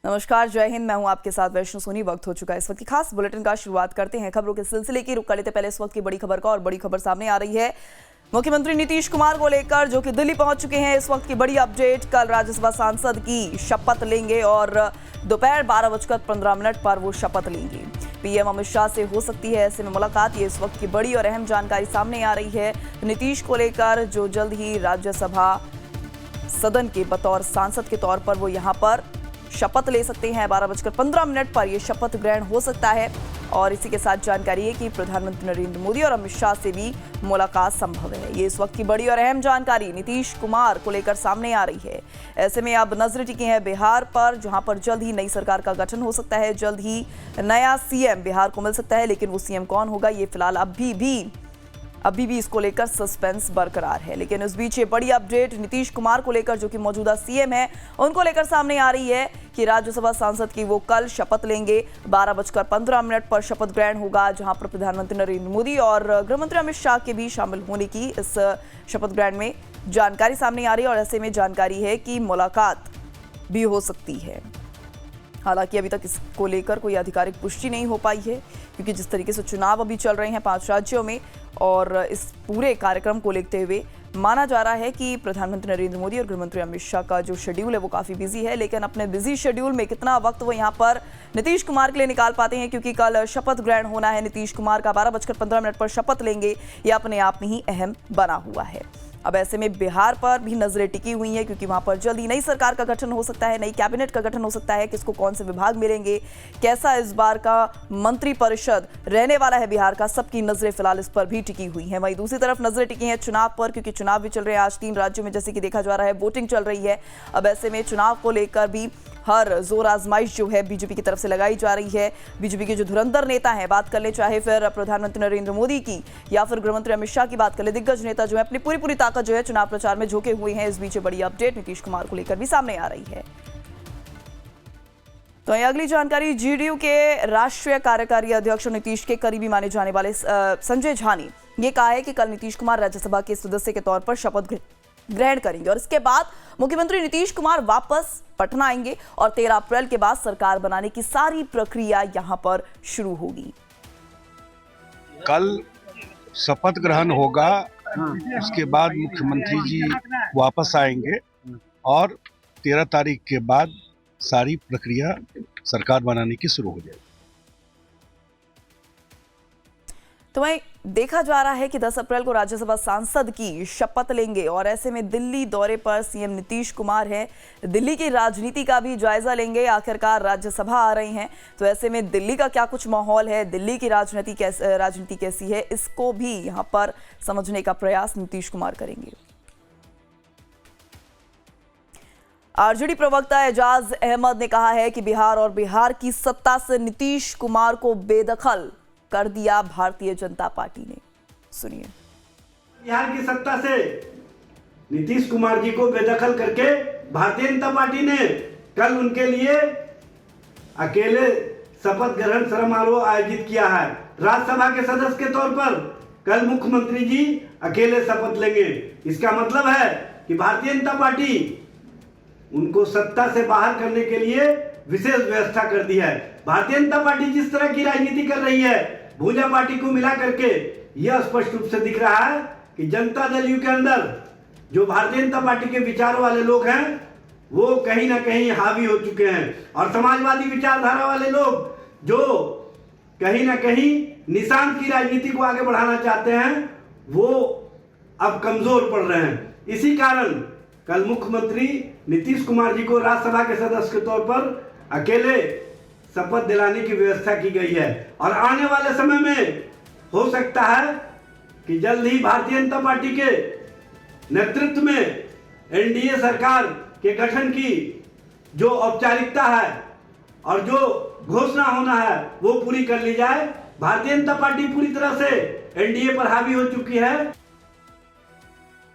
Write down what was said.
नमस्कार, जय हिंद। मैं हूं आपके साथ वैष्णो सोनी। वक्त हो चुका है इस वक्त की खास बुलेटिन का। शुरुआत करते हैं खबरों के सिलसिले की। रुक कर लेते पहले इस वक्त की बड़ी खबर का। और बड़ी खबर सामने आ रही है मुख्यमंत्री नीतीश कुमार को लेकर, जो कि दिल्ली पहुंच चुके हैं। इस वक्त की बड़ी अपडेट, कल राज्यसभा सांसद की शपथ लेंगे और दोपहर 12:15 पर वो शपथ लेंगे। पीएम अमित शाह से हो सकती है ऐसे में मुलाकात। ये इस वक्त की बड़ी और अहम जानकारी सामने आ रही है नीतीश को लेकर, जो जल्द ही राज्यसभा सदन के बतौर सांसद के तौर पर वो यहाँ पर शपथ ले सकते हैं। 12:15 पर यह शपथ ग्रहण हो सकता है। और इसी के साथ जानकारी है कि प्रधानमंत्री नरेंद्र मोदी और अमित शाह से भी मुलाकात संभव है। ये इस वक्त की बड़ी और अहम जानकारी नीतीश कुमार को लेकर सामने आ रही है। ऐसे में अब नजरें टिकी हैं बिहार पर, जहां पर जल्द ही नई सरकार का गठन हो सकता है। जल्द ही नया सीएम बिहार को मिल सकता है, लेकिन वो सीएम कौन होगा ये फिलहाल अभी भी इसको लेकर सस्पेंस बरकरार है। लेकिन इस बीच ये बड़ी अपडेट नीतीश कुमार को लेकर, जो कि मौजूदा सीएम है, उनको लेकर सामने आ रही है कि राज्यसभा सांसद की वो कल शपथ लेंगे। 12:15 पर शपथ ग्रहण होगा, जहां पर प्रधानमंत्री नरेंद्र मोदी और गृहमंत्री अमित शाह के भी शामिल होने की इस शपथ ग्रहण में जानकारी सामने आ रही है। और ऐसे में जानकारी है कि मुलाकात भी हो सकती है। हालांकि अभी तक इसको लेकर कोई आधिकारिक पुष्टि नहीं हो पाई है, क्योंकि जिस तरीके से चुनाव अभी चल रहे हैं 5 राज्यों में, और इस पूरे कार्यक्रम को लेते हुए माना जा रहा है कि प्रधानमंत्री नरेंद्र मोदी और गृहमंत्री अमित शाह का जो शेड्यूल है वो काफ़ी बिजी है। लेकिन अपने बिजी शेड्यूल में कितना वक्त वो यहाँ पर नीतीश कुमार के लिए निकाल पाते हैं, क्योंकि कल शपथ ग्रहण होना है नीतीश कुमार का। 12:15 पर शपथ लेंगे, ये अपने आप में ही अहम बना हुआ है। अब ऐसे में बिहार पर भी नजरें टिकी हुई हैं, क्योंकि वहां पर जल्दी नई सरकार का गठन हो सकता है, नई कैबिनेट का गठन हो सकता है। किसको कौन से विभाग मिलेंगे, कैसा इस बार का मंत्रिपरिषद रहने वाला है बिहार का, सबकी नजरें फिलहाल इस पर भी टिकी हुई हैं। वहीं दूसरी तरफ नजरें टिकी हैं चुनाव पर, क्योंकि चुनाव भी चल रहे हैं आज 3 राज्यों में, जैसे कि देखा जा रहा है वोटिंग चल रही है। अब ऐसे में चुनाव को लेकर भी हर जोर आजमाइश जो है बीजेपी की तरफ से लगाई जा रही है। बीजेपी के जो धुरंधर नेता हैं, बात कर ले चाहे फिर प्रधानमंत्री नरेंद्र मोदी की या फिर गृहमंत्री अमित शाह की बात कर ले, दिग्गज नेता जो है अपनी पूरी ताकत जो है चुनाव प्रचार में झोंके हुए हैं। इस बीच बड़ी अपडेट नीतीश कुमार को लेकर भी सामने आ रही है। तो अगली जानकारी, जेडीयू के राष्ट्रीय कार्यकारी अध्यक्ष नीतीश के करीबी माने जाने वाले संजय झा ने यह कहा है कि कल नीतीश कुमार राज्यसभा के सदस्य के तौर पर शपथ ग्रहण करेंगे और इसके बाद मुख्यमंत्री नीतीश कुमार वापस पटना आएंगे और 13 अप्रैल के बाद सरकार बनाने की सारी प्रक्रिया यहां पर शुरू होगी। कल शपथ ग्रहण होगा, उसके बाद मुख्यमंत्री जी वापस आएंगे और 13 तारीख के बाद सारी प्रक्रिया सरकार बनाने की शुरू हो जाएगी। तो वहीं देखा जा रहा है कि 10 अप्रैल को राज्यसभा सांसद की शपथ लेंगे और ऐसे में दिल्ली दौरे पर सीएम नीतीश कुमार हैं। दिल्ली की राजनीति का भी जायजा लेंगे। आखिरकार राज्यसभा आ रही हैं, तो ऐसे में दिल्ली का क्या कुछ माहौल है, दिल्ली की राजनीति कैसी है, इसको भी यहाँ पर समझने का प्रयास नीतीश कुमार करेंगे। आरजेडी प्रवक्ता एजाज अहमद ने कहा है कि बिहार और बिहार की सत्ता से नीतीश कुमार को बेदखल कर दिया भारतीय जनता पार्टी ने। सुनिए। बिहार की सत्ता से नीतीश कुमार जी को बेदखल करके भारतीय जनता पार्टी ने कल उनके लिए अकेले शपथ ग्रहण समारोह आयोजित किया है। राज्यसभा के सदस्य के तौर पर कल मुख्यमंत्री जी अकेले शपथ लेंगे। इसका मतलब है कि भारतीय जनता पार्टी उनको सत्ता से बाहर करने के लिए विशेष व्यवस्था कर दी है। भारतीय जनता पार्टी जिस तरह की राजनीति कर रही है, भूजा पार्टी को मिला करके, यह स्पष्ट रूप से दिख रहा है कि जनता दल यू के अंदर जो भारतीय जनता पार्टी के विचारों वाले लोग हैं, वो कहीं ना कहीं हावी हो चुके हैं और समाजवादी विचारधारा वाले लोग जो कहीं ना कहीं निशांत की राजनीति को आगे बढ़ाना चाहते हैं, वो अब कमजोर पड़ रहे हैं। इसी कारण कल मुख्यमंत्री नीतीश कुमार जी को राज्यसभा के सदस्य के तौर पर अकेले शपथ दिलाने की व्यवस्था की गई है और आने वाले समय में हो सकता है कि जल्द ही भारतीय जनता पार्टी के नेतृत्व में एनडीए सरकार के गठन की जो औपचारिकता है और जो घोषणा होना है वो पूरी कर ली जाए। भारतीय जनता पार्टी पूरी तरह से एनडीए पर हावी हो चुकी है।